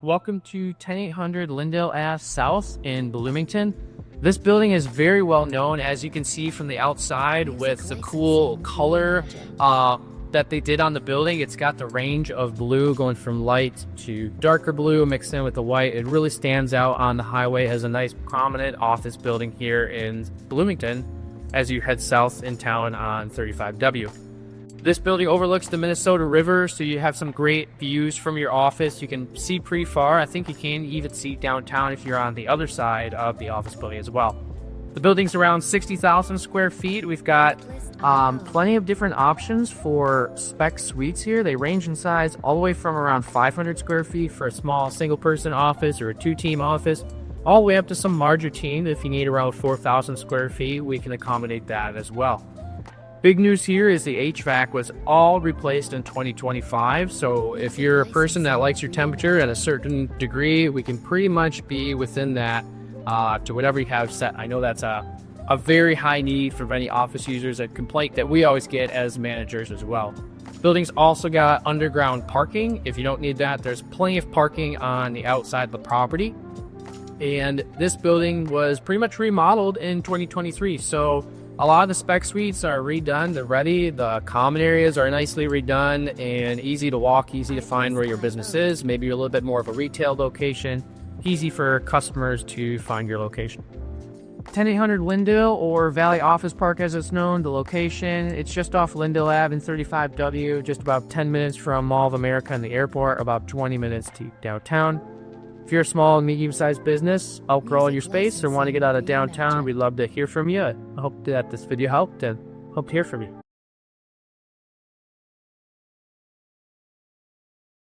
Welcome to 10800 Lyndale Ave South in Bloomington. This building is very well known, as you can see from the outside, with the cool color that they did on the building. It's got the range of blue going from light to darker blue mixed in with the white. It really stands out on the highway as a nice prominent office building here in Bloomington as you head south in town on 35W. This building overlooks the Minnesota River, so you have some great views from your office. You can see pretty far. I think you can even see downtown if you're on the other side of the office building as well. The building's around 60,000 square feet. We've got plenty of different options for spec suites here. They range in size all the way from around 500 square feet for a small single-person office or a two-team office, all the way up to some larger team. If you need around 4,000 square feet, we can accommodate that as well. Big news here is the HVAC was all replaced in 2025. So if you're a person that likes your temperature at a certain degree, we can pretty much be within that to whatever you have set. I know that's a very high need for many office users, a complaint that we always get as managers as well. Building's also got underground parking. If you don't need that, there's plenty of parking on the outside of the property. And this building was pretty much remodeled in 2023. So a lot of the spec suites are redone, they're ready. The common areas are nicely redone and easy to walk, easy to find where your business is. Maybe you're a little bit more of a retail location, easy for customers to find your location. 10800 Lyndale, or Valley Office Park as it's known, the location, it's just off Lyndale Ave in 35W, just about 10 minutes from Mall of America and the airport, about 20 minutes to downtown. If you're a small and medium-sized business outgrowing your space or want to get out of downtown, we'd love to hear from you. I hope that this video helped and hope to hear from you.